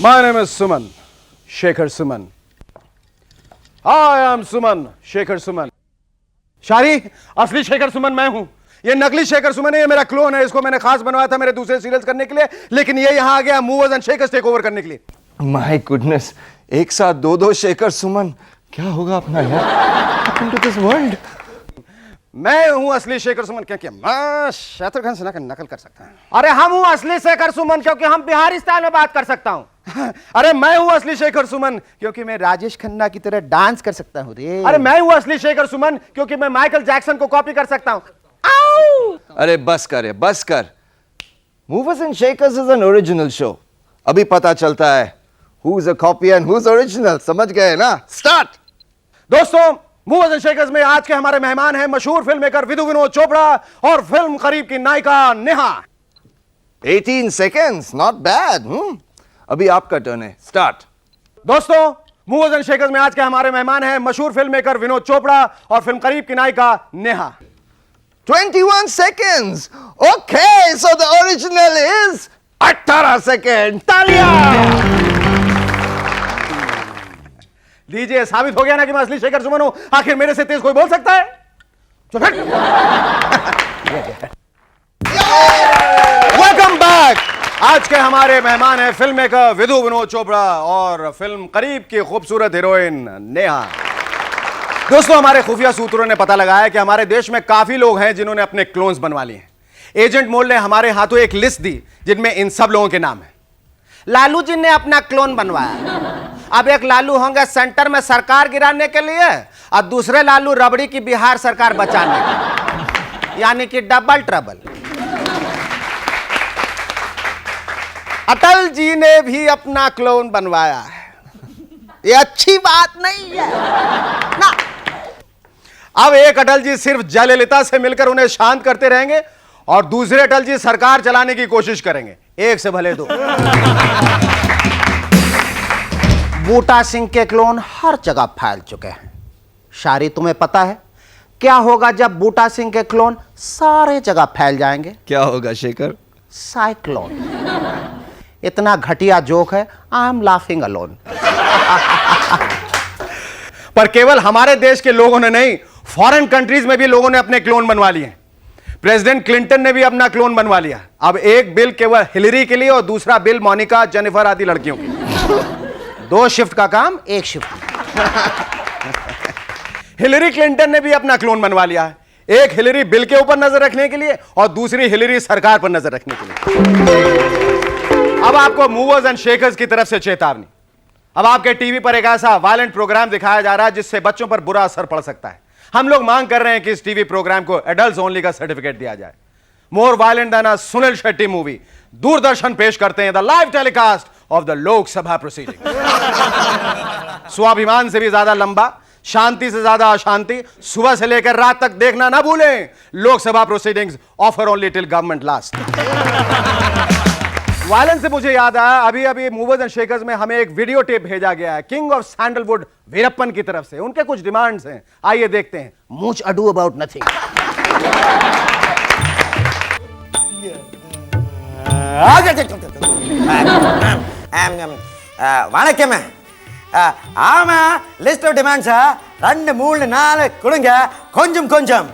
My name is Suman, Shekhar Suman. I am Suman, Shekhar Suman. शारी, असली शेखर सुमन मैं हूं। ये नकली शेखर सुमन है, ये मेरा क्लोन है। इसको मैंने खास बनवाया था मेरे दूसरे सीरियल्स करने के लिए, लेकिन ये यहां आ गया मूवर्स एंड शेखर्स टेक ओवर करने के लिए। माय गुडनेस, एक साथ दो शेखर सुमन, क्या होगा अपना यार? Welcome to this world. मैं हूं असली शेखर सुमन क्योंकि मैं शत्रुघ्न सिन्हा का नकल कर सकता हूं। अरे हम हूं असली शेखर सुमन क्योंकि हम बिहारी स्टाइल में बात कर सकता हूं। अरे मैं हूं असली शेखर सुमन क्योंकि मैं राजेश खन्ना की तरह डांस कर सकता हूं रे। अरे मैं हूं असली शेखर सुमन क्योंकि मैं माइकल जैक्सन को कॉपी कर सकता हूं। अरे बस कर। Movers and shakers is an original show. अभी पता चलता है who is a copy and who is original, समझ गए ना? स्टार्ट। दोस्तों, मूवर्स एंड शेकर्स में आज के हमारे मेहमान हैं मशहूर फिल्म मेकर विधु विनोद चोपड़ा और फिल्म करीब की नायिका नेहा। 18 seconds, not bad. अभी आपका टर्न है, स्टार्ट। दोस्तों, मूवर्स एंड शेकर्स में आज के हमारे मेहमान हैं मशहूर फिल्म मेकर विनोद चोपड़ा और फिल्म करीब की नायिका Neha. 21 seconds. Okay, so the original is 18 seconds. तालियां। लीजिए, साबित हो गया ना कि मैं असली शेखर सुमन हूं। आखिर मेरे से तेज कोई बोल सकता है? Welcome back. आज के हमारे मेहमान हैं फिल्म मेकर विधु विनोद चोपड़ा और फिल्म करीब की खूबसूरत हीरोइन नेहा। दोस्तों, हमारे खुफिया सूत्रों ने पता लगाया कि हमारे देश में काफी लोग हैं जिन्होंने अपने क्लोन्स बनवा लिए हैं। एजेंट मोल ने हमारे हाथों एक लिस्ट दी जिनमें इन सब लोगों के नाम हैं। लालू जी ने अपना क्लोन बनवाया। अब एक लालू होंगे सेंटर में सरकार गिराने के लिए और दूसरे लालू रबड़ी की बिहार सरकार बचाने के लिए, यानी कि डबल ट्रबल। अटल जी ने भी अपना क्लोन बनवाया है। ये अच्छी बात नहीं है ना। अब एक अटल जी सिर्फ जयललिता से मिलकर उन्हें शांत करते रहेंगे और दूसरे अटल जी सरकार चलाने की कोशिश करेंगे। एक से भले दो। बूटा सिंह के क्लोन हर जगह फैल चुके हैं। शारी, तुम्हें पता है क्या होगा जब बूटा सिंह के क्लोन सारे जगह फैल जाएंगे? क्या होगा शेखर? साइक्लोन। इतना घटिया जोक है, आई एम लाफिंग अलोन। पर केवल हमारे देश के लोगों ने नहीं, फॉरेन कंट्रीज में भी लोगों ने अपने क्लोन बनवा लिए। प्रेसिडेंट क्लिंटन ने भी अपना क्लोन बनवा लिया। अब एक बिल केवल हिलरी के लिए और दूसरा बिल मोनिका, जेनिफर आदि लड़कियों के। 2 शिफ्ट का काम, 1 शिफ्ट। हिलरी क्लिंटन ने भी अपना क्लोन बनवा लिया है। एक हिलरी बिल के ऊपर नजर रखने के लिए और दूसरी हिलरी सरकार पर नजर रखने के लिए। अब आपको मूवर्स एंड शेकर्स की तरफ से चेतावनी। अब आपके टीवी पर एक ऐसा वायलेंट प्रोग्राम दिखाया जा रहा है जिससे बच्चों पर बुरा असर पड़ सकता है। हम लोग मांग कर रहे हैं कि इस टीवी प्रोग्राम को एडल्ट्स ओनली का सर्टिफिकेट दिया जाए। मोर वायलेंट देन अ सुनील शेट्टी मूवी, दूरदर्शन पेश करते हैं the live telecast of the Lok Sabha proceeding. स्वाभिमान से भी ज्यादा लंबा, शांति से ज्यादा अशांति, सुबह से लेकर रात तक देखना ना भूलें। Lok Sabha proceedings offer only till government last. Violence से मुझे याद आया, अभी मूवर्स एंड शेकर्स में हमें एक वीडियो टेप भेजा गया है किंग ऑफ सैंडलवुड वीरप्पन की तरफ से। उनके कुछ डिमांड्स हैं, आइए देखते हैं। Much ado about nothing. வணக்கம். ஆமா, லிஸ்ட் ஆஃப் டிமாண்ட்ஸ் 2 3 4 கொடுங்க. கொஞ்சம் கொஞ்சம்.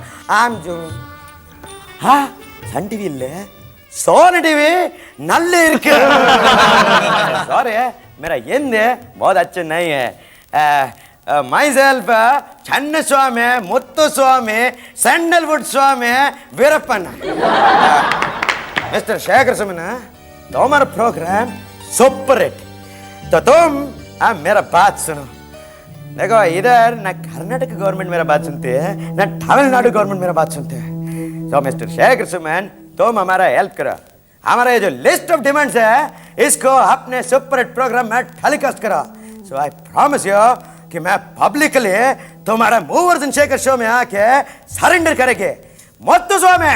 சன் டிவி இல்ல, सोनी टीवी नल्ले इருக்கு. सॉरी, मेरा हिंदी बहुत अच्छा नहीं है. myself चन्न स्वामी, मुत्तु स्वामी, सैंडलवुड स्वामी, वीरप्पन. मिस्टर शेखर सुमन, तुम्हारा प्रोग्राम सुपर हिट. तो तुम मेरा बात सुनो. देखो, इधर ना कर्नाटक गवर्नमेंट मेरा बात सुनते हैं, ना तमिलनाडु गवर्नमेंट मेरा बात सुनते हैं. तो मिस्टर शेखर सुमन, तुम हमारा हेल्प करो. हमारा ये जो लिस्ट ऑफ डिमांड्स है इसको अपने सुपर हिट प्रोग्राम में टेलीकास्ट करो. सो आई प्रॉमिस यू कि मैं पब्लिकली तुम्हारा मूवर्स एंड शेकर शो में आके सरेंडर करेंगे. मुत्तु स्वामी,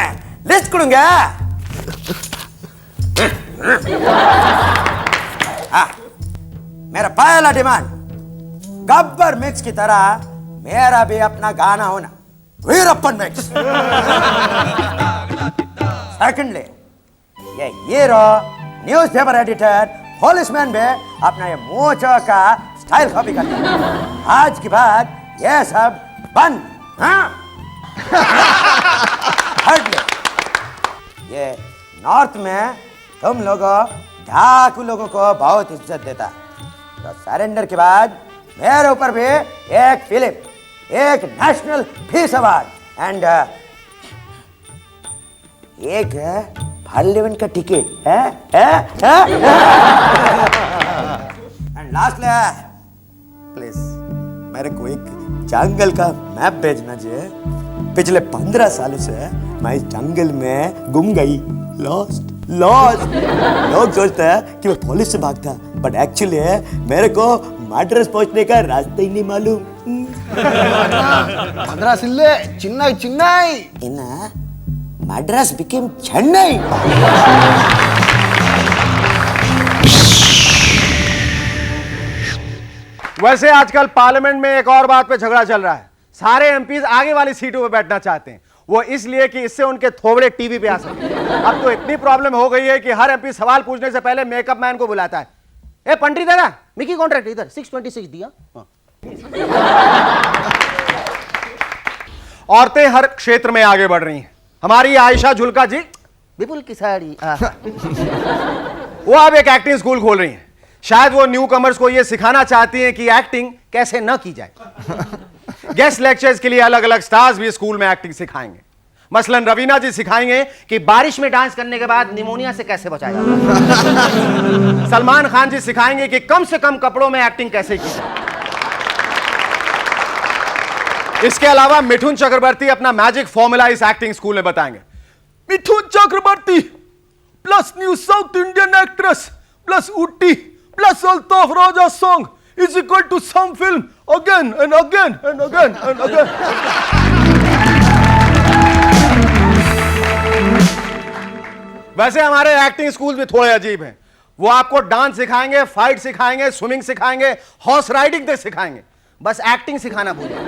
लिस्ट करूंगा. मेरा पहला डिमांड, गब्बर मिक्स की तरह मेरा भी अपना गाना होना, वीरप्पन मिक्स. सेकंडली, ये हीरो, न्यूज़पेपर एडिटर, पुलिसमैन भी अपना ये मोचो का स्टाइल कॉपी करते हैं। आज के बाद ये सब बंद। हाँ हट ले। ये नॉर्थ में तुम लोगों डाकू लोगों को बहुत इज्जत देता, तो सरेंडर के बाद मेरे ऊपर भी एक फिल्म, एक नेशनल पीस अवार्ड एंड एक पार्लियामेंट का टिकट है एंड लास्ट प्लीज मेरे को एक जंगल का मैप भेजना चाहिए। पिछले 15 सालों से मैं इस जंगल में गुम गई, लॉस्ट। लोग सोचते हैं कि मैं पुलिस से भागता, बट एक्चुअली मेरे को मद्रास पहुंचने का रास्ता ही नहीं मालूम। मद्रास इल्ले चिन्नई इन्ना मद्रास बिकेम चेन्नई। वैसे आजकल पार्लियामेंट में एक और बात पे झगड़ा चल रहा है। सारे एमपीज आगे वाली सीटों पे बैठना चाहते हैं, वो इसलिए कि इससे उनके थोबड़े टीवी पे आ सके। अब तो इतनी प्रॉब्लम हो गई है कि हर एमपी सवाल पूछने से पहले मेकअप मैन को बुलाता है। ए पंट्री दादा, मिकी कॉन्ट्रैक्ट इधर 626 दिया। औरतें हर क्षेत्र में आगे बढ़ रही हैं। हमारी आयशा झुलका जी विपुल की साड़ी वो अब एक एक्टिंग स्कूल खोल रही हैं। शायद वो न्यू कमर्स को ये सिखाना चाहती हैं कि एक्टिंग कैसे न की जाए। गेस्ट लेक्चर्स के लिए अलग अलग स्टार्स भी स्कूल में एक्टिंग सिखाएंगे। मसलन रवीना जी सिखाएंगे कि बारिश में डांस करने के बाद निमोनिया से कैसे बचा जाए। सलमान खान जी सिखाएंगे कि कम से कम कपड़ों में एक्टिंग कैसे की जाए। इसके अलावा मिठुन चक्रवर्ती अपना मैजिक फॉर्मूला इस एक्टिंग स्कूल में बताएंगे। Mithun Chakraborty plus new South Indian actress plus Ooty plus Altaf Raja song is equal to some film again and again and again and again. वैसे हमारे एक्टिंग स्कूल भी थोड़े अजीब हैं। वो आपको डांस सिखाएंगे, फाइट सिखाएंगे, स्विमिंग सिखाएंगे, हॉर्स राइडिंग तक सिखाएंगे, बस एक्टिंग सिखाना भूलें।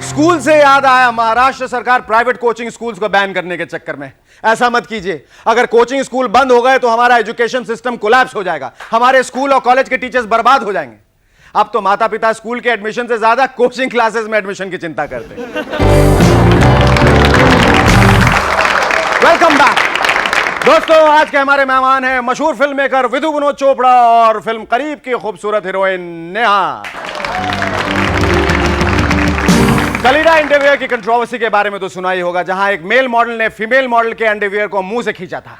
स्कूल से याद आया, महाराष्ट्र सरकार प्राइवेट कोचिंग स्कूल्स को बैन करने के चक्कर में। ऐसा मत कीजिए, अगर कोचिंग स्कूल बंद हो गए तो हमारा एजुकेशन सिस्टम कोलैप्स हो जाएगा, हमारे स्कूल और कॉलेज के टीचर्स बर्बाद हो जाएंगे। अब तो माता पिता स्कूल के एडमिशन से ज्यादा कोचिंग क्लासेस में एडमिशन की चिंता करते हैं। वेलकम बैक दोस्तों, आज के हमारे मेहमान हैं मशहूर फिल्म मेकर विधु विनोद चोपड़ा और फिल्म करीब की खूबसूरत हीरोइन नेहा। कलीडा अंडरवियर की कंट्रोवर्सी के बारे में तो सुना ही होगा, जहां एक मेल मॉडल ने फीमेल मॉडल के अंडरवियर को मुंह से खींचा था।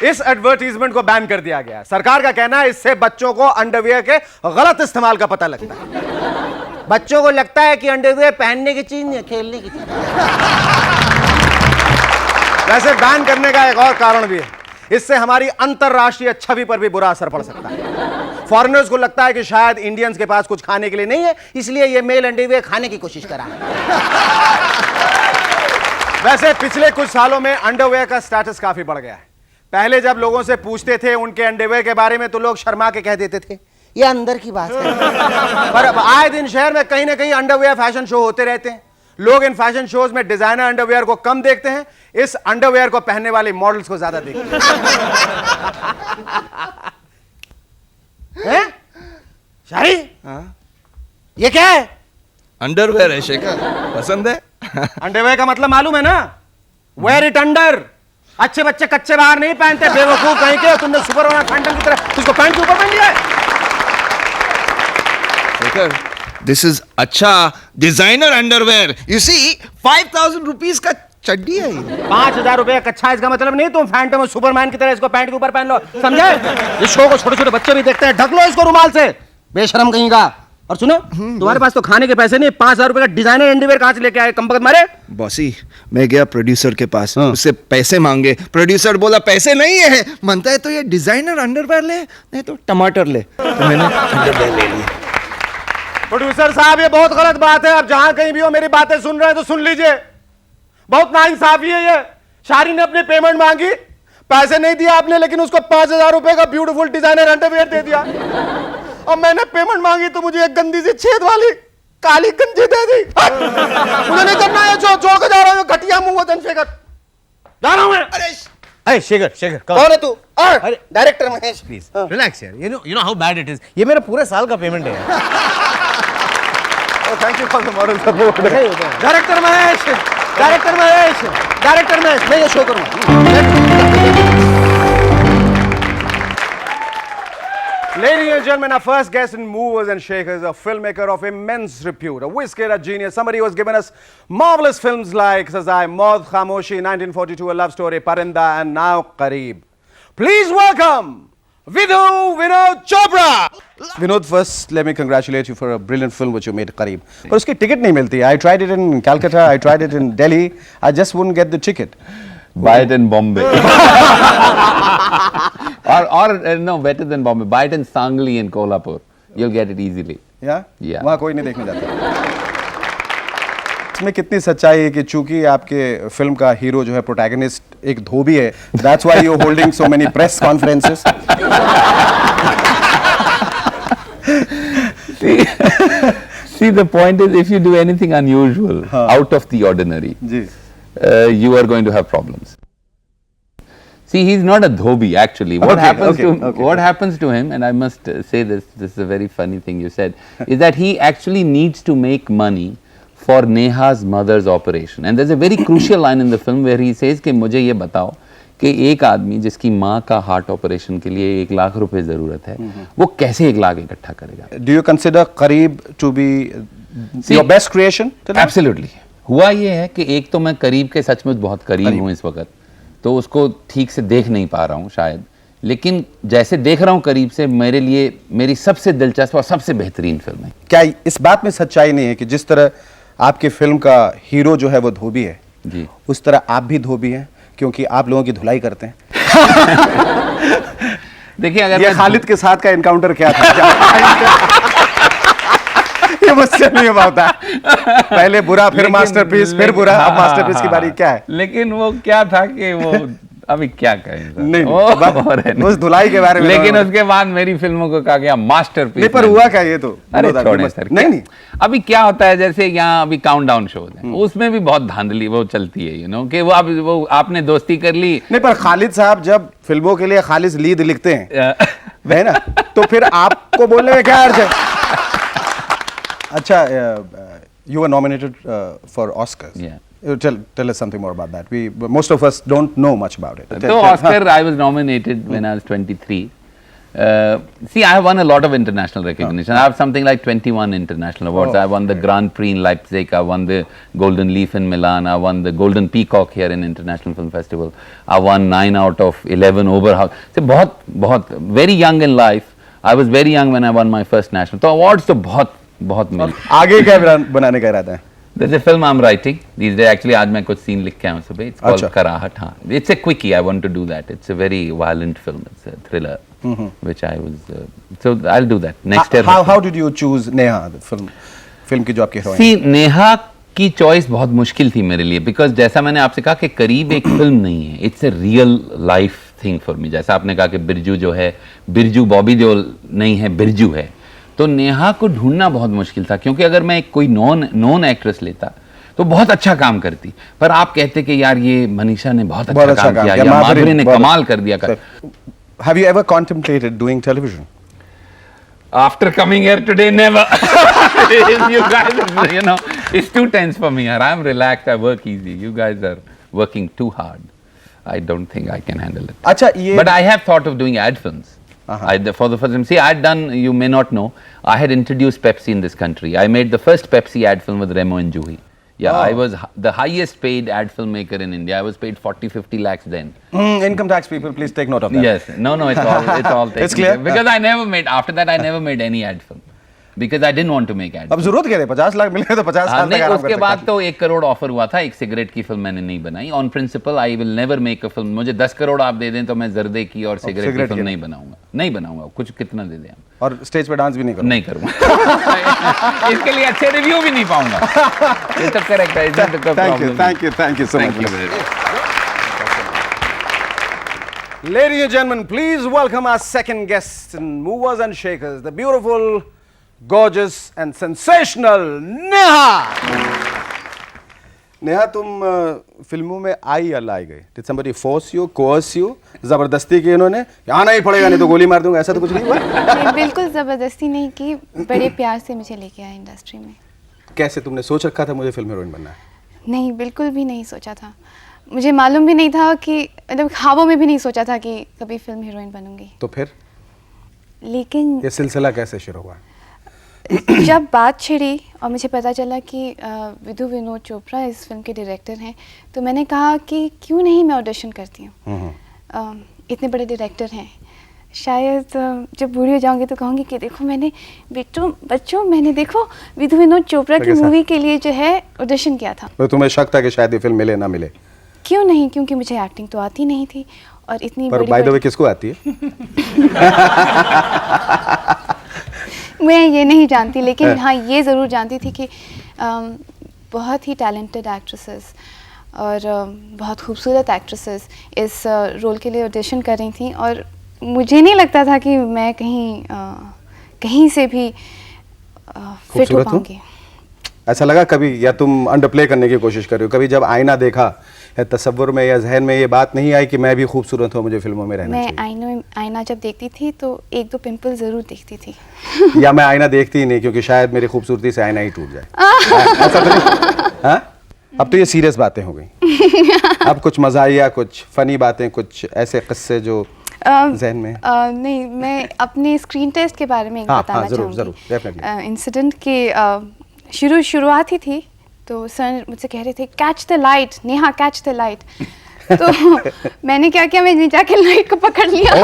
इस एडवर्टीजमेंट को बैन कर दिया गया। सरकार का कहना है इससे बच्चों को अंडरवियर के गलत इस्तेमाल का पता लगता है। बच्चों को लगता है कि अंडरवियर पहनने की चीज नहीं, खेलने की चीज। वैसे बैन करने का एक और कारण भी है, इससे हमारी अंतरराष्ट्रीय छवि पर भी बुरा असर पड़ सकता है। फॉरेनर्स को लगता है कि शायद इंडियंस के पास कुछ खाने के लिए नहीं है, इसलिए ये मेल अंडरवियर खाने की कोशिश कर रहा है। वैसे पिछले कुछ सालों में अंडरवियर का स्टेटस काफी बढ़ गया है। पहले जब लोगों से पूछते थे उनके अंडरवियर के बारे में तो लोग शर्मा के कह देते थे ये अंदर की बात है। पर अब आए दिन शहर में कहीं ना कहीं अंडरवियर फैशन शो होते रहते हैं। लोग इन फैशन शोज में डिजाइनर अंडरवियर को कम देखते हैं, इस अंडरवियर को पहनने वाले मॉडल्स को ज्यादा देखते हैं। शाही, ये क्या है? अंडरवेयर है शेखर, पसंद है? अंडरवियर का मतलब मालूम है ना? Wear it under. अच्छे बच्चे कच्चे बाहर नहीं पहनते, बेवकूफ कहीं के। तुमने सुपरमैन फैंटम की तरह उसको पैंट के ऊपर पहन लिया है। शेखर, दिस इज अच्छा designer underwear. You see 5000 rupees का चड्डी है ये। 5000 रुपए का कच्चा, इसका मतलब नहीं तुम फैंटम और सुपरमैन की तरह इसको पैंट के ऊपर पहन लो, समझे? इस शो को छोटे छोटे बच्चे भी देखते हैं, ढक लो इसको रुमाल से, बेशरम कहीं का। और सुनो, तुम्हारे पास तो खाने के पैसे नहीं, 5000 रुपए का डिजाइनर अंडरवियर कहां से लेके आए कमबख्त मारे? बॉसी, मैं गया प्रोड्यूसर के पास, उससे पैसे मांगे। प्रोड्यूसर बोला पैसे नहीं है, मानता है तो ये डिजाइनर अंडरवेयर ले, नहीं तो टमाटर ले। तो मैंने अंडरवेयर ले लिया। प्रोड्यूसर साहब, ये बहुत गलत बात है। आप जहां कहीं भी हो मेरी बातें सुन रहे हैं तो सुन लीजिए। बहुत नाइंसाफी है ये। शारी ने अपनी पेमेंट मांगी, पैसे नहीं दिया आपने, लेकिन उसको 5000 रुपए का ब्यूटीफुल डिजाइनर अंडरवियर दे दिया। और मैंने पेमेंट मांगी तो मुझे एक गंदी सी छेद वाली काली गंजी दे दी। मुझे नहीं करना है, जो छोड़ के जा रहा हूं, घटिया मुंह वतन फेंकर। जा रहा हूं मैं। अरे शेखर कौन है तू? डायरेक्टर महेश। प्लीज रिलैक्स यार, you know how bad it is, ये मेरा पूरे साल का पेमेंट है यार। Thank you for the moral support. Director Mahesh, director Mahesh, director Mahesh, मैं ये शो करूंगा। Ladies and gentlemen, our first guest in Movers and Shakers, a filmmaker of immense repute, a whiz-kid, a genius, somebody who has given us marvelous films like Sazai, Maud, Khamoshi, 1942, A Love Story, Parinda, and now Kareeb. Please welcome Vidhu Vinod Chopra. Vinod, first let me congratulate you for a brilliant film which you made, Kareeb. But uski ticket nahi milti. I tried it in Calcutta, I tried it in Delhi, I just wouldn't get the ticket. Buy it in Bombay. or no, better than Bombay. Buy it in Sangli in Kolhapur. You'll get it easily. Yeah? Yeah. वहाँ कोई नहीं देखने जाता। इसमें कितनी सच्चाई है कि चूंकि आपके फिल्म का हीरो जो है प्रोटैगनिस्ट एक धोबी है, that's why you're holding so many press conferences. See, the point is, if you do anything unusual, out of the ordinary, ji. you are going to have problems. See, he's not a dhobi actually. What happens to him, and I must say this is a very funny thing you said, is that he actually needs to make money for Neha's mother's operation. And there's a very crucial line in the film where he says कि मुझे ये बताओ कि एक आदमी जिसकी माँ का हार्ट ऑपरेशन के लिए 1 लाख रुपए जरूरत है, वो कैसे 1 लाख इकट्ठा करेगा? Do you consider Kareeb to be your best creation? Absolutely. हुआ ये है कि एक तो मैं करीब के सचमुच बहुत करीब हूँ इस वक्त, तो उसको ठीक से देख नहीं पा रहा हूँ शायद, लेकिन जैसे देख रहा हूँ करीब से, मेरे लिए मेरी सबसे दिलचस्प और सबसे बेहतरीन फिल्म है। क्या इस बात में सच्चाई नहीं है कि जिस तरह आपके फिल्म का हीरो जो है वो धोबी है जी, उस तरह आप भी धोबी हैं क्योंकि आप लोगों की धुलाई करते हैं? देखिए, अगर ये खालिद के साथ का एनकाउंटर क्या था? ये मुझसे नहीं होता, पहले बुरा फिर मास्टरपीस, फिर बुरा, अब मास्टरपीस की बारी क्या है? लेकिन वो क्या था कि वो अभी क्या कहें, नहीं, उस धुलाई के बारे में। लेकिन उसके बाद मेरी फिल्मों को कहा गया मास्टरपीस। नहीं, पर हुआ क्या ये तो? अरे छोड़े सर, नहीं, अभी क्या होता है, जैसे यहाँ अभी काउंटडाउन शोज है, उसमें भी बहुत धांधली वो चलती है, यू नो, कि वो आपने दोस्ती कर ली। नहीं, पर खालिद साहब जब फिल्मों के लिए खालिद लीड लिखते हैं है ना, तो फिर आपको बोलने में क्या अर्थ है? अच्छा, you were nominated for Oscars. Yeah. Tell us something more about that. Most of us don't know much about it. So Oscar, I was nominated when I was 23. See, I have won a lot of international recognition. I have something like 21 international awards. I won the Grand Prix in Leipzig. I won the Golden Leaf in Milan. I won the Golden Peacock here in International Film Festival. I won 9 out of 11 Oberhaus. So बहुत very young in life. I was very young when I won my first national. So awards तो बहुत मिले। आगे क्या बनाने का इरादा है? There's a film I'm writing these days. Actually, आज मैं कुछ scene लिख के आया हूँ सुबह. It's called कराहट. हाँ, it's a quickie. I want to do that. It's a very violent film. It's a thriller, which I was. So I'll do that next year. How did you choose Neha, the film की जो आपकी heroine? See, Neha की choice बहुत मुश्किल थी मेरे लिए, because जैसा मैंने आपसे कहा कि करीब एक फिल्म नहीं है, it's a real life thing for me. जैसा आपने कहा कि बिरजू जो है, बिरजू बॉबी देओल नहीं है, बिरजू है, तो नेहा को ढूंढना बहुत मुश्किल था, क्योंकि अगर मैं कोई नॉन एक्ट्रेस लेता तो बहुत अच्छा काम करती, पर आप कहते कि यार ये मनीषा ने बहुत अच्छा काम किया या माधुरी ने कमाल कर दिया। Have you ever contemplated doing television? After coming here today, never. You guys, you know, it's too tense for me here. I'm relaxed. I work easy. You guys are working too hard. I don't think I can handle it. अच्छा, ये But I have thought of doing ad films. For the first time, see, I'd done. You may not know. I had introduced Pepsi in this country. I made the first Pepsi ad film with Remo and Juhi. Yeah, I was the highest paid ad filmmaker in India. I was paid 40-50 lakhs then. Income tax people, please take note of that. Yes, no, it's all taken. It's clear. Because I never made. After that, I never made any ad film. Because I didn't want to make ad. अब जरूरत क्या है? 50 लाख मिले तो 50 साल तक आराम कर सकते हैं। उसके बाद तो 1 करोड़ ऑफर हुआ था, एक सिगरेट की फिल्म मैंने नहीं बनाई। On principle I will never make a film. मुझे 10 करोड़ आप दे दें तो मैं जर्दे की और सिगरेट की फिल्म नहीं बनाऊंगा। कुछ कितना दे दें आप। और स्टेज पे डांस भी नहीं करूंगा। इसके लिए अच्छे रिव्यू भी नहीं पाऊंगा। ये तो करेक्ट है। Thank you so much. Ladies and gentlemen, please welcome our second guest in Movers and Shakers, the beautiful, gorgeous and sensational Neha. Neha, तुम फिल्मों में आई या लाई गई? Did somebody force you, coerce you? जबरदस्ती की इन्होंने, आना ही पड़ेगा नहीं तो गोली मार दूंगा, ऐसा तो कुछ नहीं हुआ? नहीं, बिल्कुल ज़बरदस्ती नहीं की, बड़े प्यार से मुझे लेके आए इंडस्ट्री में। कैसे, तुमने सोच रखा था मुझे फिल्म हीरोइन बनना है? नहीं, बिल्कुल भी नहीं सोचा था। मुझे मालूम भी नहीं था कि, मतलब ख्वाबों में भी नहीं सोचा था कि कभी फिल्म हीरोइन बनूंगी। तो फिर लेकिन ये सिलसिला कैसे शुरू हुआ? जब बात छिड़ी और मुझे पता चला कि विधु विनोद चोपड़ा इस फिल्म के डायरेक्टर हैं, तो मैंने कहा कि क्यों नहीं मैं ऑडिशन करती हूँ। इतने बड़े डायरेक्टर हैं, शायद जब बूढ़ी हो जाऊंगी तो कहूँगी कि देखो मैंने बच्चों मैंने देखो विधु विनोद चोपड़ा की मूवी के लिए जो है ऑडिशन किया था। तो तुम्हें शक था कि शायद ये फिल्म मिले ना मिले? क्यों नहीं, क्योंकि मुझे एक्टिंग तो आती नहीं थी और इतनी पर बाय द वे किसको आती है? मैं ये नहीं जानती, लेकिन हाँ ये ज़रूर जानती थी कि बहुत ही टैलेंटेड एक्ट्रेसेस और बहुत खूबसूरत एक्ट्रेसेस इस रोल के लिए ऑडिशन कर रही थी और मुझे नहीं लगता था कि मैं कहीं से भी फिट हो पाऊंगी। ऐसा लगा कभी, या तुम अंडरप्ले करने की कोशिश कर रही हो? कभी जब आईना देखा या तस्वुर में या जहन में ये बात नहीं आई कि मैं भी खूबसूरत हूँ, मुझे फिल्मों में रहना चाहिए? मैं आईना जब देखती थी तो एक दो पिंपल जरूर दिखती थी। या मैं आईना देखती ही नहीं क्योंकि शायद मेरी खूबसूरती से आईना ही टूट जाए। ऐसा तो नहीं? हाँ? अब तो ये सीरियस बातें हो गई। अब कुछ मज़ाहिया, कुछ फनी बातें, कुछ ऐसे किस्से जो ज़हन में? नहीं, मैं अपने स्क्रीन टेस्ट के बारे में बताना चाहूँगी। इंसिडेंट के शुरुआत ही थी तो सर मुझसे कह रहे थे catch the light Neha, catch the light. तो मैंने क्या किया, मैंने जाके लाइट को पकड़ लिया।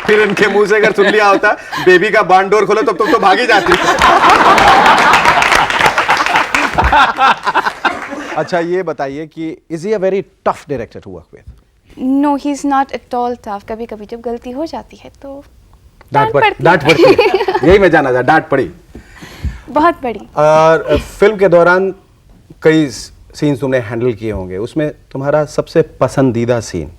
फिर इनके मुंह से अगर सुन लिया होता बेबी का बांड डोर खोलो तब तो भागी जाती। अच्छा ये बताइए कि is he a very tough director to work with? No, he is not at all tough. कभी कभी जब गलती हो जाती है तो डांट पड़ती है। यही मैं जानना था, डांट पड़ी? बहुत बड़ी। और फिल्म के दौरान कई सीन्स तुमने हैंडल किए होंगे, उसमें तुम्हारा सबसे पसंदीदा सीन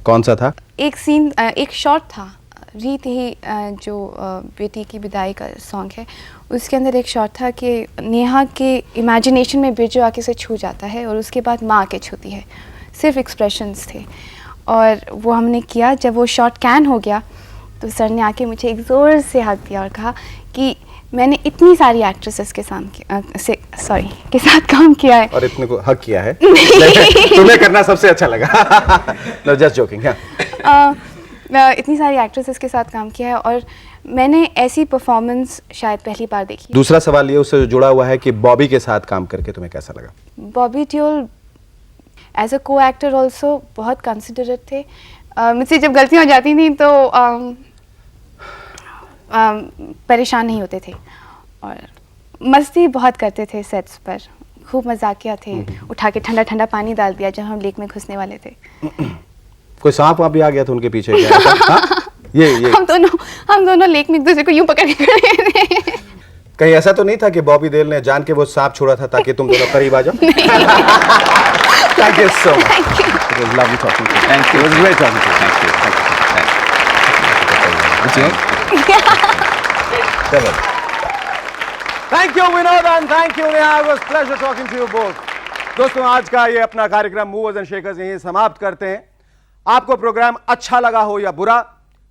कौन सा था? एक शॉट था, रीत ही जो बेटी की विदाई का सॉन्ग है, उसके अंदर एक शॉट था कि नेहा के इमेजिनेशन में बिरजू आके से छू जाता है और उसके बाद माँ आके छूती है। सिर्फ एक्सप्रेशंस थे और वो हमने किया। जब वो शॉट कैन हो गया तो सर ने आके मुझे एक ज़ोर से हक दिया और कहा कि मैंने इतनी सारी एक्ट्रेसेस के साथ काम किया है। और इतने को हक किया है? तुम्हें करना सबसे अच्छा लगा। No, just joking. इतनी सारी एक्ट्रेसेस के साथ काम किया है और मैंने ऐसी परफॉर्मेंस शायद पहली बार देखी। दूसरा सवाल ये उससे जुड़ा हुआ है कि बॉबी के साथ काम करके तुम्हें कैसा लगा? बॉबी देओल एज अ को एक्टर ऑल्सो बहुत कंसिडरेट थे। मुझसे जब गलतियाँ हो जाती थी तो परेशान नहीं होते थे और मस्ती बहुत करते थे सेट्स पर। खूब मजाकिया थे। उठा के ठंडा ठंडा पानी डाल दिया जब हम लेक में घुसने वाले थे। कोई सांप वहाँ भी आ गया था उनके पीछे क्या? हाँ? ये हम दोनों लेक में एक दूसरे को यूं पकड़ के खड़े थे। कहीं ऐसा तो नहीं था कि बॉबी देओल ने जान के वो सांप छोड़ा था ताकि तुम दोनों करीब आ जाओ? Thank you so much. It was lovely talking to you. Thank you. It was great talking to you. Thank you. Thank you Vinod and thank you Neha. It was pleasure talking to you both. दोस्तों आज का ये अपना कार्यक्रम movers and shakers यहीं समाप्त करते हैं। आपको प्रोग्राम अच्छा लगा हो या बुरा,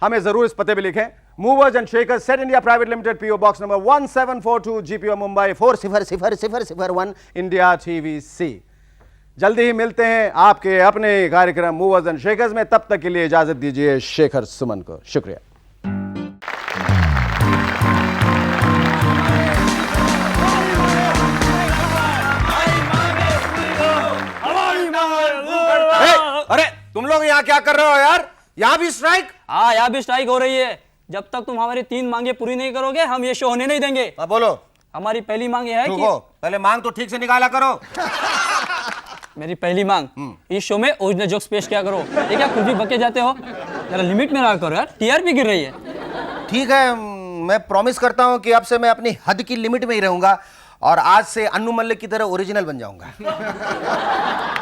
हमें जरूर इस पते पे लिखें। Movers and shakers, set India private limited, PO box number 1742, GPO Mumbai 400001, India TVC। जल्दी ही मिलते हैं आपके अपने कार्यक्रम मूवर्स एंड शेकर्स में। तब तक के लिए इजाजत दीजिए शेखर सुमन को। शुक्रिया। अरे तुम लोग यहाँ क्या कर रहे हो यार? यहाँ भी स्ट्राइक? हाँ, यहाँ भी स्ट्राइक हो रही है। जब तक तुम हमारी 3 मांगे पूरी नहीं करोगे हम ये शो होने नहीं देंगे। बोलो। हमारी पहली मांग ये है कि पहले मांग तो ठीक से निकाला करो। मेरी पहली मांग, इस शो में ओरिजिनल जोक्स पेश किया करो। ये क्या खुद भी बके जाते हो? जरा लिमिट में रहा करो यार, TRP गिर रही है। ठीक है, मैं प्रॉमिस करता हूँ कि अब से मैं अपनी हद की लिमिट में ही रहूंगा और आज से अन्नू मल्लिक की तरह ओरिजिनल बन जाऊंगा।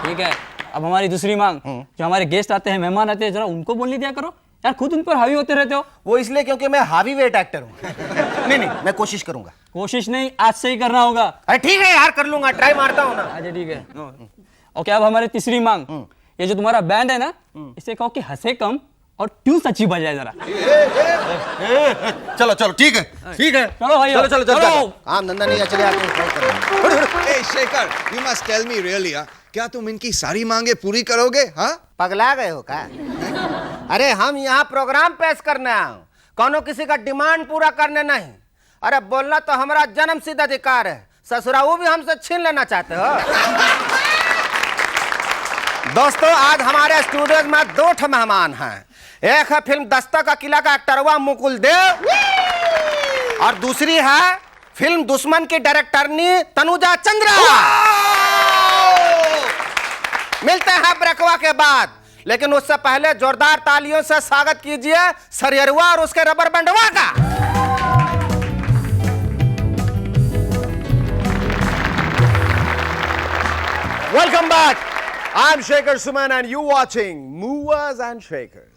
ठीक है, अब हमारी दूसरी मांग, जो हमारे गेस्ट आते हैं, मेहमान आते हैं, जरा उनको बोलने दिया करो। यार खुद उन पर हावी होते रहते हो। वो इसलिए क्योंकि मैं हावी वेट एक्टर हूँ। नहीं नहीं, मैं कोशिश करूंगा। कोशिश नहीं, आज से ही करना होगा। अरे ठीक है यार, कर लूंगा, ट्राई मारता हूँ ना। अच्छा ठीक है। ओके, अब हमारी तीसरी मांग, ये जो तुम्हारा बैंड है ना, इसे कहो कि हंसे कम और ट्यून्स अच्छी बजाए जरा। चलो चलो ठीक है, ठीक है, चलो भाई, चलो चलो चलो चलो। आम धंधा नहीं है, चले आते हैं। ए Shekhar, you must tell me really, क्या तुम इनकी सारी मांगे पूरी करोगे? हाँ, पगला गए हो क्या? अरे हम यहाँ प्रोग्राम पेश करने आए हैं, कौनो किसी का डिमांड पूरा करने नहीं। अरे बोलना तो हमारा जन्म सिद्ध अधिकार है, ससुरा वो भी हमसे छीन लेना चाहते हो। दोस्तों, आज हमारे स्टूडियो में 2 मेहमान हैं। एक है फिल्म दस्तक का किला का एक्टरवा मुकुल देव, और दूसरी है फिल्म दुश्मन की डायरेक्टरनी तनुजा चंद्रा। मिलते हैं ब्रेकवा के बाद, लेकिन उससे पहले जोरदार तालियों से स्वागत कीजिए सरियरुआ और उसके रबर बैंडवा का। Welcome back. I'm Shekhar Suman and you watching Movers and Shakers.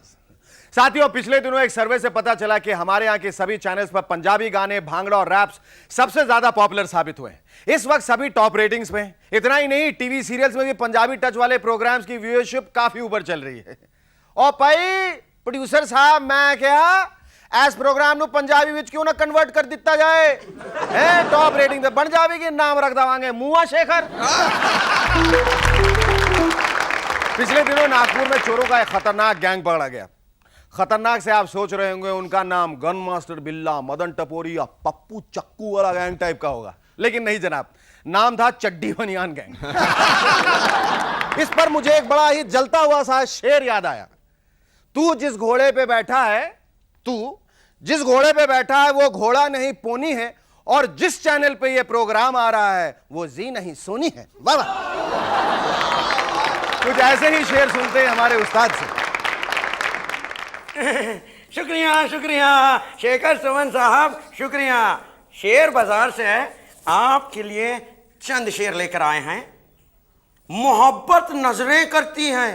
साथियों, पिछले दिनों एक सर्वे से पता चला कि हमारे यहाँ के सभी चैनल्स पर पंजाबी गाने, भांगड़ा और रैप्स सबसे ज्यादा पॉपुलर साबित हुए। इस वक्त सभी टॉप रेटिंग्स में। इतना ही नहीं, टीवी सीरियल्स में भी पंजाबी टच वाले प्रोग्राम्स की व्यूअरशिप काफी ऊपर चल रही है। और भाई प्रोड्यूसर साहब, मैं क्या इस प्रोग्राम ਨੂੰ पंजाबी ਵਿੱਚ क्यों ना कन्वर्ट कर दिता जाए, है टॉप रेटिंग ਤੇ बन जाएगी, नाम रख देवांगे मुआ शेखर। पिछले दिनों नागपुर में चोरों का एक खतरनाक गैंग पकड़ा गया। खतरनाक से आप सोच रहे होंगे उनका नाम गन मास्टर बिल्ला, मदन टपोरी या पप्पू चक्कू वाला गैंग टाइप का होगा, लेकिन नहीं जनाब, नाम था चड्डी बनियान गैंग। इस पर मुझे एक बड़ा ही जलता हुआ सा शेर याद आया। तू जिस घोड़े पे बैठा है, तू जिस घोड़े पे बैठा है वो घोड़ा नहीं पोनी है, और जिस चैनल पे ये प्रोग्राम आ रहा है वो जी नहीं सोनी है। वाह वाह। कुछ ऐसे ही शेर सुनते हैं हमारे उस्ताद से। शुक्रिया शुक्रिया शेखर सुमन साहब, शुक्रिया। शेर बाजार से आपके लिए चंद शेर लेकर आए हैं। मोहब्बत नजरें करती हैं,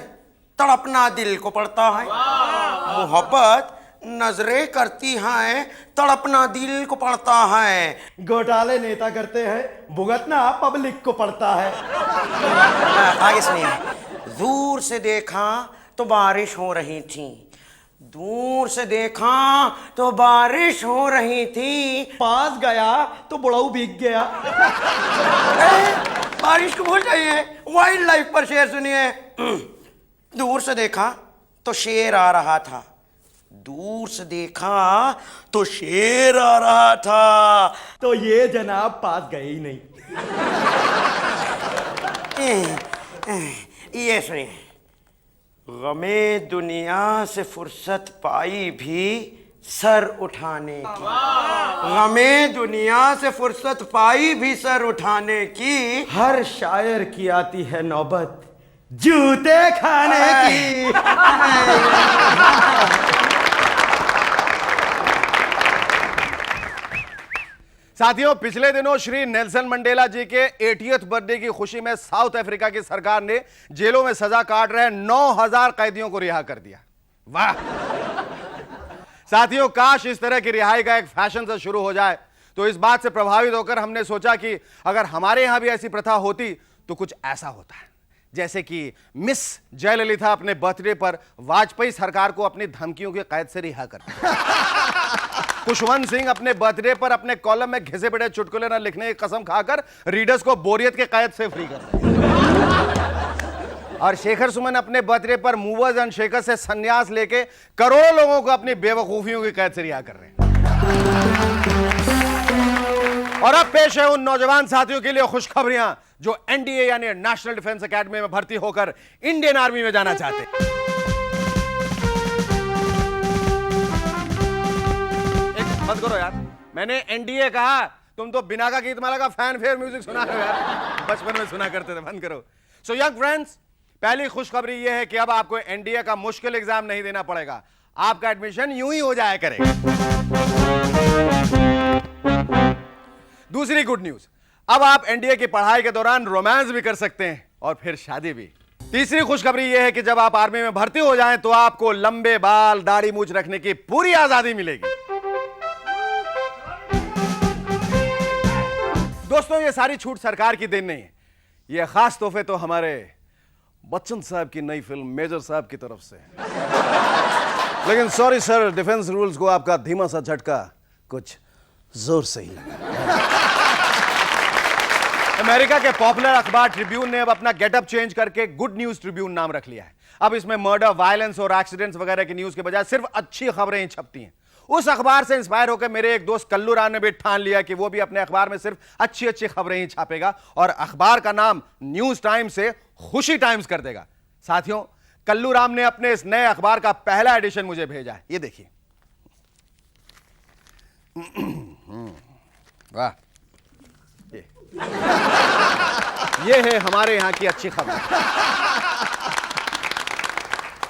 तड़पना दिल को पड़ता है। मोहब्बत नजरें करती हैं, तड़पना दिल को पड़ता है। घोटाले नेता करते हैं, भुगतना पब्लिक को पड़ता है। आगे सुनिए। दूर से देखा तो बारिश हो रही थी, दूर से देखा तो बारिश हो रही थी, पास गया तो बुढ़ाऊ भीग गया। बारिश को भूल जाइए, वाइल्ड लाइफ पर शेर सुनिए। दूर से देखा तो शेर आ रहा था, दूर से देखा तो शेर आ रहा था, तो ये जनाब पास गए ही नहीं। ये सुनिए। गमे दुनिया से फुर्सत पाई भी सर उठाने की, गमे दुनिया से फुर्सत पाई भी सर उठाने की, हर शायर की आती है नौबत जूते खाने की। साथियों, पिछले दिनों श्री नेल्सन मंडेला जी के 80th बर्थडे की खुशी में साउथ अफ्रीका की सरकार ने जेलों में सजा काट रहे 9000 कैदियों को रिहा कर दिया। वाह साथियों, काश इस तरह की रिहाई का एक फैशन से शुरू हो जाए। तो इस बात से प्रभावित होकर हमने सोचा कि अगर हमारे यहां भी ऐसी प्रथा होती तो कुछ ऐसा होता है, जैसे कि मिस जयललिता अपने बर्थडे पर वाजपेयी सरकार को अपनी धमकियों की कैद से रिहा करती। खुशवंत सिंह अपने बर्थडे पर अपने कॉलम में घिसे पड़े चुटकुले न लिखने की कसम खाकर रीडर्स को बोरियत के कैद से फ्री करते हैं। और शेखर सुमन अपने बर्थडे पर मूवर्स एंड शेकर्स से संन्यास लेके करोड़ों लोगों को अपनी बेवकूफियों की कैद से रिहा कर रहे हैं। और अब पेश है उन नौजवान साथियों के लिए खुशखबरियां जो एनडीए यानी नेशनल डिफेंस एकेडमी में भर्ती होकर इंडियन आर्मी में जाना चाहते हैं। बंद करो यार, मैंने एनडीए कहा, तुम तो बिना का गीतमाला का फैन फेयर म्यूजिक सुना रहे हो यार, बचपन में सुना करते थे। बंद करो। सो यंग फ्रेंड्स, पहली खुशखबरी यह है कि अब आपको एनडीए का मुश्किल एग्जाम नहीं देना पड़ेगा, आपका एडमिशन यूं ही हो जाया करेगा। दूसरी गुड न्यूज, अब आप एनडीए की पढ़ाई के दौरान रोमांस भी कर सकते हैं और फिर शादी भी। तीसरी खुशखबरी यह है कि जब आप आर्मी में भर्ती हो जाएं तो आपको लंबे बाल दाढ़ी मूछ रखने की पूरी आजादी मिलेगी। दोस्तों, ये सारी छूट सरकार की देन नहीं है, ये खास तोहफे तो हमारे बच्चन साहब की नई फिल्म मेजर साहब की तरफ से है। लेकिन सॉरी सर, डिफेंस रूल्स को आपका धीमा सा झटका कुछ जोर से ही लगा। अमेरिका के पॉपुलर अखबार ट्रिब्यून ने अब अपना गेटअप चेंज करके गुड न्यूज ट्रिब्यून नाम रख लिया है। अब इसमें मर्डर, वायलेंस और एक्सीडेंट्स वगैरह की न्यूज के बजाय सिर्फ अच्छी खबरें ही छपती हैं। उस अखबार से इंस्पायर होकर मेरे एक दोस्त कल्लू राम ने भी ठान लिया कि वो भी अपने अखबार में सिर्फ अच्छी अच्छी खबरें ही छापेगा और अखबार का नाम न्यूज टाइम्स से खुशी टाइम्स कर देगा। साथियों, कल्लू राम ने अपने इस नए अखबार का पहला एडिशन मुझे भेजा है, ये देखिए। वाह, ये है हमारे यहां की अच्छी खबर।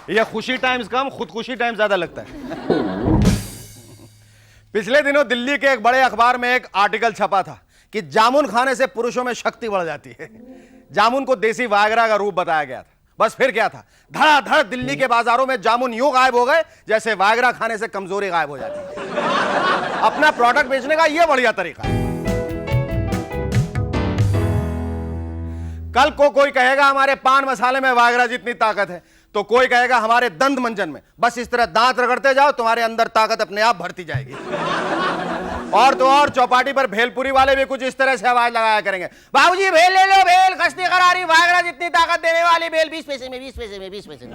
यह खुशी टाइम्स कम खुदकुशी टाइम्स ज्यादा लगता है। पिछले दिनों दिल्ली के एक बड़े अखबार में एक आर्टिकल छपा था कि जामुन खाने से पुरुषों में शक्ति बढ़ जाती है। जामुन को देसी वायग्रा का रूप बताया गया था। बस फिर क्या था, धड़ाधड़ दिल्ली के बाजारों में जामुन यूं गायब हो गए जैसे वायग्रा खाने से कमजोरी गायब हो जाती है। अपना प्रोडक्ट बेचने का यह बढ़िया तरीका है। कल को कोई कहेगा हमारे पान मसाले में वायग्रा जितनी ताकत है, तो कोई कहेगा हमारे दंत मंजन में। बस इस तरह दांत रगड़ते जाओ, तुम्हारे अंदर ताकत अपने आप भरती जाएगी। और तो और चौपाटी पर भेलपुरी वाले भी कुछ इस तरह से आवाज लगाया करेंगे, बाबूजी भेल ले लो, भेल खस्ती करारी, वायग्रा जितनी ताकत देने वाली भेल 20 पैसे में, 20 पैसे में, 20 पैसे में।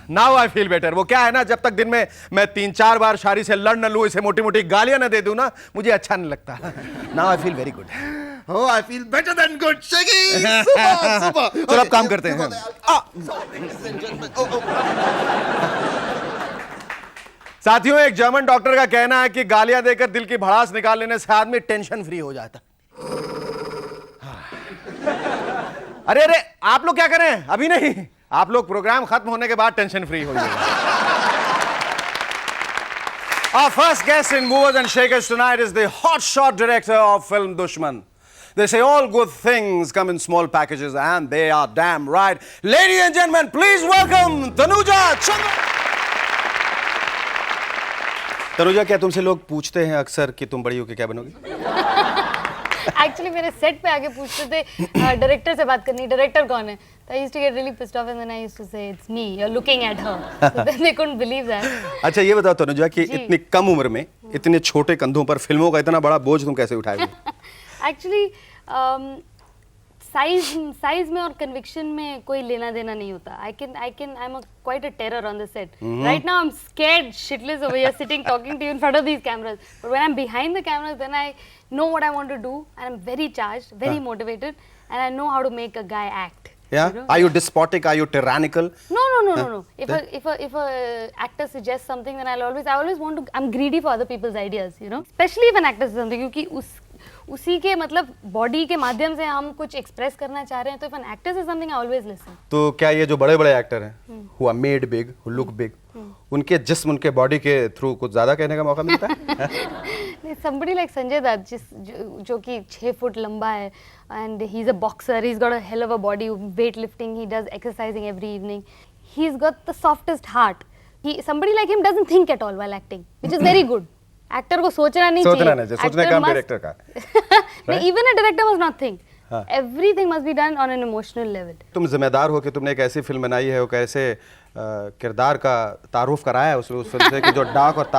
Now I feel better. वो क्या है ना, जब तक दिन में मैं 3-4 बार शारी से लड़ न लूं, इसे मोटी मोटी गालियां न दे दूं ना, मुझे अच्छा नहीं लगता। Now I feel very good. Oh, I feel better than good. Shaggy! Super! चलो अब काम करते हैं। साथियों, एक जर्मन डॉक्टर का कहना है कि गालियां देकर दिल की भड़ास निकाल लेने से आदमी टेंशन फ्री हो जाता। अरे अरे, आप लोग क्या करें? अभी नहीं, आप लोग प्रोग्राम खत्म होने के बाद टेंशन फ्री हो जाएगा। Our first guest in Movers and Shakers tonight is the hotshot director of film Dushman. They say all good things come in small packages, and they are damn right. Ladies and gentlemen, please welcome Tanuja Chandra. Tanuja, क्या तुमसे लोग पूछते हैं अक्सर कि तुम बड़ी होकर क्या बनोगी? एक्चुअली मेरे सेट पे आके पूछते थे डायरेक्टर से बात करनी, डायरेक्टर कौन है? तो I used to get really pissed off and then I used to say it's me, you are looking at her, so then they couldn't believe that. अच्छा, ये बताओ तनुजा कि इतनी कम उम्र में इतने छोटे कंधों पर फिल्मों का इतना बड़ा बोझ तुम कैसे उठाए? एक्चुअली साइज में और कन्विक्शन में कोई लेना देना नहीं होता। I am quite a terror on the set. Right now I'm scared shitless over here sitting talking to you in front of these cameras. But when I'm behind the cameras, then I know what I want to do and I'm very charged, very motivated, and I know how to make a guy act. Yeah? You know? Are you despotic? Are you tyrannical? No. If a actor suggests something, then I always want to. I'm greedy for other people's ideas, you know. Especially if an actor says something, क्योंकि उसी के मतलब body के माध्यम से हम कुछ express करना चाह रहे हैं, तो if an actor says something, I always listen. तो क्या ये जो बड़े-बड़े एक्टर हैं, who are made big, who look big, उनके जिस्म, उनके बॉडी के थ्रू कुछ ज्यादा कहने का मौका मिलता है? Somebody like Sanjay Dutt, जो कि 6 फुट लंबा है, and he's a boxer, he's got a hell of a body, weightlifting, he does exercising every evening. He's got the softest heart. Somebody like him doesn't think at all while acting, which is very good. Actor को सोचना नहीं चाहिए, सोचने का काम director का। नहीं, even a director must not think. Everything must be done on an emotional level. तुम जिम्मेदार हो कि तुमने एक ऐसी फिल्म बनाई है, वो कैसे किरदार का तारुफ कराया है उस फिल्म से कि जो डाक और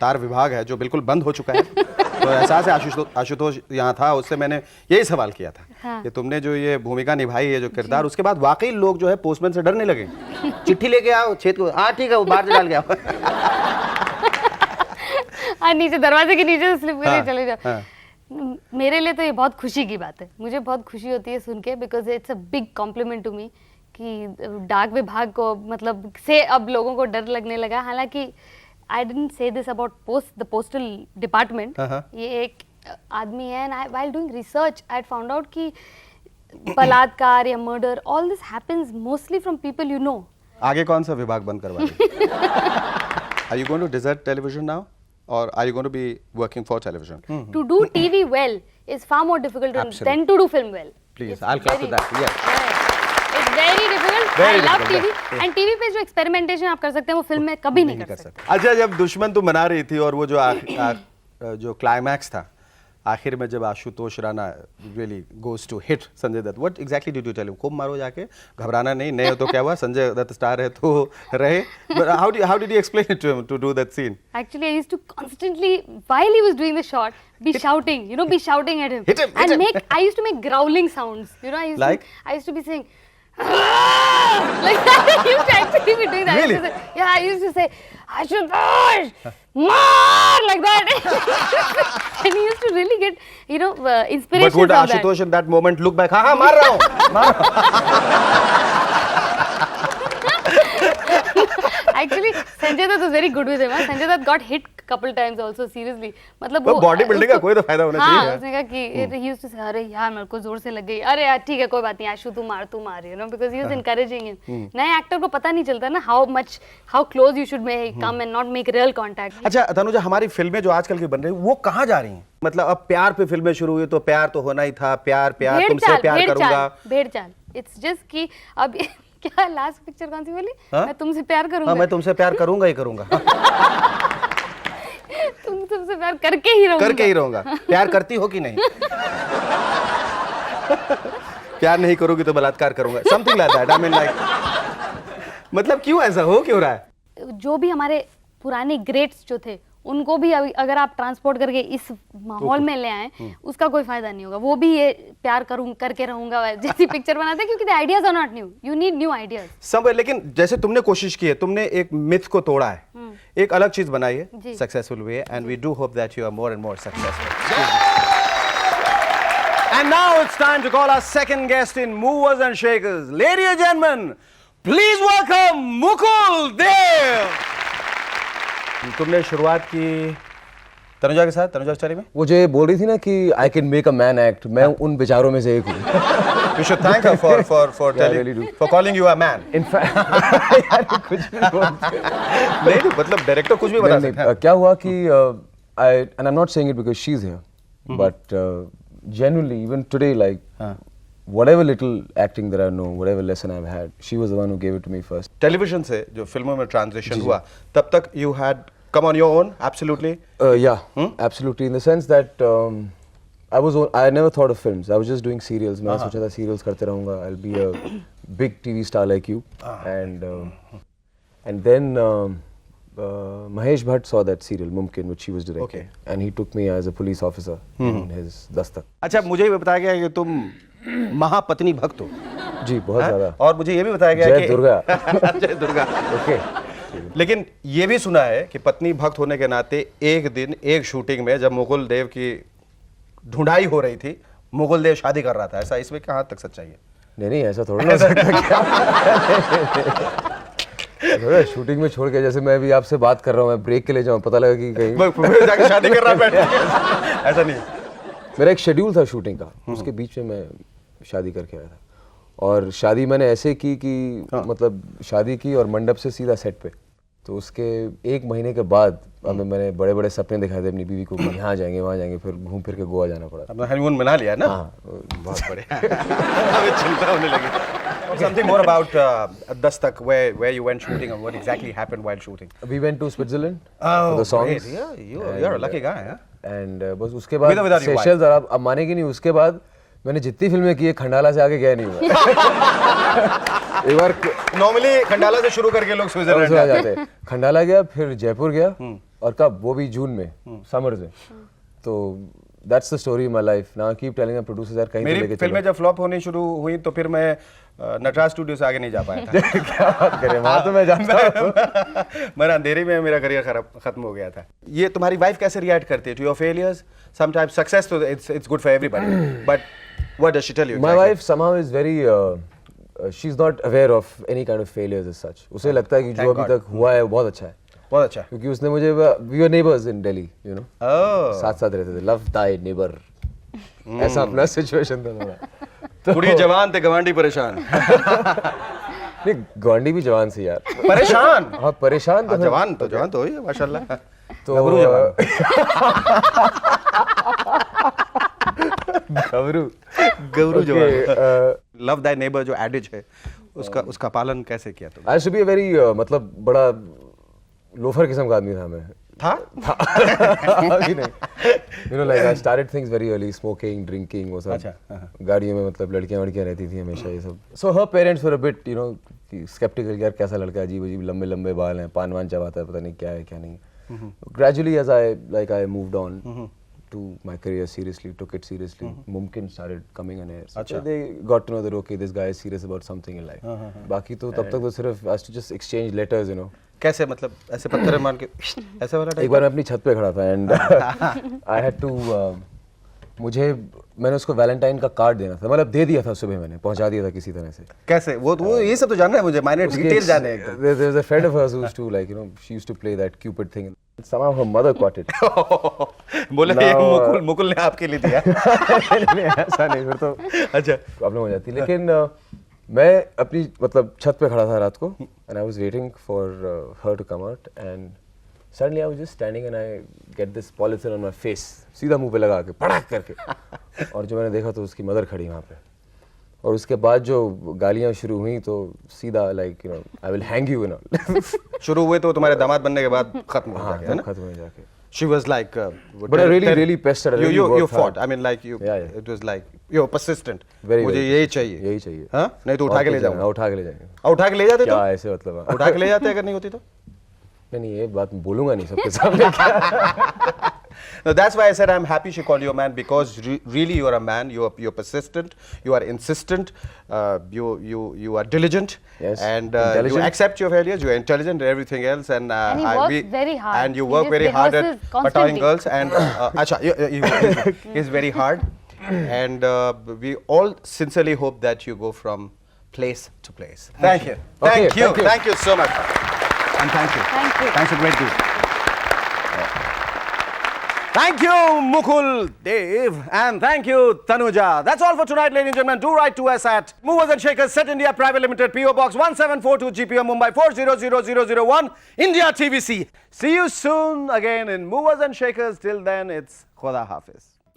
तार विभाग है जो बिल्कुल बंद हो चुका है। तो एहसास है आशुतोष यहाँ था, उससे मैंने यही सवाल किया था कि तुमने जो ये भूमिका निभाई है, जो किरदार, उसके बाद वाकई लोग जो है पोस्टमैन से डरने लगे। चिट्ठी लेके आओ छेद को, हाँ ठीक है, वो बाहर से डाल के आओ। हाँ, नीचे दरवाजे के नीचे से स्लिप करके चले जाओ। मेरे लिए तो ये बहुत खुशी की बात है, मुझे बहुत खुशी होती है सुन के, because it's a big compliment to me कि डाक विभाग को मतलब से अब लोगों को डर लगने लगा। हालांकि I didn't say this about the postal department. ये एक आदमी है, and while doing research I found out कि बलात्कार या murder, all this happens mostly from people you know. आगे कौन सा विभाग बंद करवा Are you going to desert television now, or are you going to be working for television? To do TV well is far more difficult than to do film well. Please, It's I'll clap to very- that. Yes. Yeah. It's very difficult. Very I love difficult, TV. And TV पे जो experimentation आप कर सकते हैं वो film में कभी नहीं कर सकते. अच्छा, जब दुश्मन तुम बना रही थी और वो जो क्लाइमैक्स था आखिर में, जब Ashutosh Rana really goes to hit Sanjay Dutt, what exactly did you tell him? खूब मारो जाके, घबराना नहीं, नहीं हो तो क्या हुआ, संजय दत्त स्टार है तो रहे. But how did you explain it to him to do that scene? Actually, I used to constantly, while he was doing the shot, be shouting, be shouting at him. Hit him, hit and him. I used to make growling sounds. Like? I used to be saying, like that. I used to actually be doing that. Really? I used to say, Ashutosh, maar, like that. And he used to really get, inspiration But would from that. Ashutosh in that moment look back, हाँ मार रहा हूँ. Actually, Sanjay Dutt was very good with him. Sanjay Dutt got hit couple times also, seriously. मतलब वो body building का कोई तो फायदा होना चाहिए. हाँ, उसने कहा कि he used to say, अरे यार मेरे को जोर से लग गई, अरे यार ठीक है कोई बात नहीं, आशु तू मार, because he was encouraging him. नए एक्टर को पता नहीं चलता ना how close you should come and not make real contact. अच्छा तनुजा, हमारी फिल्में जो आजकल की बन रही हैं वो कहाँ जा रही हैं? मतलब अब प्यार पे फिल्में शुरू हुई तो प्यार तो होना ही था, प्यार तुमसे प्यार करूंगा. भेड़ चाल. It's just कि अब क्या लास्ट पिक्चर कौन सी बोली? मैं तुमसे प्यार करूंगा. हाँ, मैं तुमसे प्यार करूंगा ही करूंगा. तुमसे प्यार करके ही रहूंगा. प्यार करती हो कि नहीं? प्यार नहीं करोगी तो बलात्कार करूंगा. Something like that. I mean like, मतलब क्यों ऐसा हो क्यों रहा है? जो भी हमारे पुराने ग्रेट्स जो थे उनको भी अगर आप ट्रांसपोर्ट करके इस माहौल में ले आए, उसका कोई फायदा नहीं होगा. वो भी ये प्यार करके रहूंगा जैसी पिक्चर बनाते हैं, क्योंकि the ideas are not new. You need new ideas. Somewhere. लेकिन जैसे तुमने कोशिश की है, तुमने एक मिथ को तोड़ा है, एक अलग चीज बनाई है successful way, and we do hope that you are more and more successful. And now it's time to call our second guest in Movers and Shakers. Ladies and gentlemen, please welcome Mukul Dev. तुमने शुरुआत की तनुजा के साथ, Tanuja story में. वो जो ये बोल रही थी ना कि I can make a man act, मैं उन बेचारों में से एक हूँ. You should thank her for telling, really do. for calling you a man. In fact, कुछ भी बोलते नहीं, मतलब डायरेक्टर कुछ भी बता सकता है. क्या हुआ कि and I'm not saying it because she's here, but genuinely even today, like whatever little acting that I know, whatever lesson I've had, she was the one who gave it to me first. Television से जो फिल्मों में transition हुआ, तब तक you had come on your own, absolutely. Yeah, absolutely. In the sense that I never thought of films. I was just doing serials. मैं सोचा था serials करते रहूँगा. I'll be a big TV star like you. And then Mahesh Bhatt saw that serial Mumkin, which she was directing, and he took me as a police officer in his Dastak. अच्छा, मुझे ये बताया गया कि तुम महापत्नी भक्त हो. जी, बहुत ज़्यादा. और मुझे ये भी बताया गया कि जय दुर्गा. जय दुर्गा. Okay. लेकिन ये भी सुना है कि पत्नी भक्त होने के नाते एक दिन एक शूटिंग में जब मुकुल देव की ढूंढाई हो रही थी, मुकुल देव शादी कर रहा था. ऐसा इसमें कहाँ तक सच्चाई है? नहीं, ऐसा थोड़ा ना हो सकता. थोड़ा शूटिंग में छोड़ के, जैसे मैं अभी आपसे बात कर रहा हूँ, मैं ब्रेक के लिए जाऊँ, पता लगा कि कहीं जाके शादी कर रहा है. ऐसा नहीं. मेरा एक शेड्यूल था शूटिंग का, उसके बीच में मैं शादी करके आया था. और शादी मैंने ऐसे की कि मतलब शादी की और मंडप से सीधा सेट पे. तो उसके एक महीने के बाद मैंने बड़े बड़े सपने दिखाए थे अपनी बीवी को, यहाँ जाएंगे वहाँ जाएंगे, फिर घूम फिर के गोवा जाना पड़ा. अपना हनीमून मना लिया ना? हाँ, बहुत बढ़िया. हमें चिंता होने लगी. Something more about Dastak, where you went shooting and what exactly happened while shooting. We went to Switzerland for the songs. Great. Yeah, you're a lucky guy, huh? And बस उसके बाद सेशल्स, और आप मानेंगे नहीं, उसके बाद मैंने जितनी फिल्में की है खंडाला से आगे गया नहीं हुआ. एक बार नॉर्मली खंडाला से शुरू करके लोग स्विट्जरलैंड जाते हैं. खंडाला गया, फिर जयपुर गया, और कब, वो भी जून में, समर्स में. तो that's the story of my life. Now I keep telling my producers यार कहीं तो लेके चलो. मेरी फिल्में जब फ्लॉप होनी शुरू हुई तो फिर मैं नटराज स्टूडियो से आगे नहीं जा पाया था. क्या बात करें, वहाँ तो मैं जानता हूँ. मेरा अंधेरी में मेरा करियर खत्म हो गया था. ये तुम्हारी वाइफ कैसे रिएक्ट करती है to your failures? Sometimes success तो it's good for everybody, but what does she tell you exactly? My wife somehow is very she's not aware of any kind of failures as such. उसे लगता है कि जो अभी तक हुआ है बहुत अच्छा है. बहुत अच्छा. क्योंकि उसने मुझे, we were neighbors in Delhi, you know. साथ साथ रहते थे. Love thy neighbor. ऐसा अपना सिचुएशन था मेरा. पूरी जवान थे, गवांडी परेशान. नहीं गौंडी भी जवान सी यार। परेशान। हाँ परेशान तो है। जवान तो ही है माशाल्लाह। तो गबरू जवान। गबरू जवान। लव दाई नेबर जो एडिज है उसका पालन कैसे किया तुमने? आई शुड बी वेरी मतलब बड़ा लोफर किस्म का आदमी था मैं। था? अभी नहीं। You know like I started things very early, smoking, drinking वो सब। अच्छा, गाड़ियों में मतलब लड़कियां रहती थी हमेशा ये सब। So her parents were a bit you know skeptical यार कैसा लड़का अजीब अजीब लंबे लंबे बाल हैं पान वान चबाता है पता नहीं क्या है क्या नहीं। Gradually as I moved on to my career seriously, took it seriously. Mumkin started coming in air. So they got to know that okay this guy is serious about something in life. बाकी तो तब तक तो सिर्फ I used to just exchange letters you know. कैसे मतलब ऐसे पत्थर मान के ऐसे वाला टाइप? एक बार मैं अपनी छत पे खड़ा था एंड आई हैड टू मैंने उसको वैलेंटाइन का कार्ड देना था मतलब दे दिया था सुबह मैंने पहुंचा दिया था किसी तरह से। कैसे वो ये सब तो जानना है मुझे माइनर डिटेल जानने हैं। There was a friend of hers who used to like you know she used to play that cupid thing. Somehow her mother caught it. बोले ये मुकुल ने आपके लिए दिया। नहीं ऐसा नहीं फिर तो अच्छा प्रॉब्लम हो जाती लेकिन मैं अपनी मतलब छत पे खड़ा था रात को and I was waiting for her to come out and suddenly I was just standing and I get this polythene on my face सीधा मुंह पे लगा के पड़ाक करके और जो मैंने देखा तो उसकी मदर खड़ी वहाँ पे और उसके बाद जो गालियाँ शुरू हुई तो सीधा like you know I will hang you know शुरू हुए तो तुम्हारे दामाद बनने के बाद खत्म हो गया ना? खत्म हो जाके She was like but I really pestered her. You fought. I mean like you Yeah. it was like you were persistent. Very, मुझे very यही चाहिए। यही चाहिए। हाँ नहीं तो उठा के ले जाऊंगा। उठा के ले जाएंगे। उठा के ले जाते तो? क्या ऐसे मतलब उठा के ले जाते अगर नहीं होती तो? नहीं ये बात बोलूंगा नहीं सबके सामने। No, that's why I said I'm happy she called you a man because really you are a man. You're persistent. You are insistent. You are diligent. Yes. And Intelligent. you accept your failures. You are intelligent and everything else. And he works very hard. And you He work just very hard at rehearses patawing constantly. girls. And acha, he's very hard. And we all sincerely hope that you go from place to place. Thank you. Okay, Thank you. thank you. Thank you so much. And thank you. Thank you. Thanks a great deal. Thank you, Mukul, Dave, and thank you, Tanuja. That's all for tonight, ladies and gentlemen. Do write to us at Movers and Shakers, Set India Private Limited, PO Box 1742, GPO Mumbai 400001, India TVC. See you soon again in Movers and Shakers. Till then, it's Khoda Hafiz.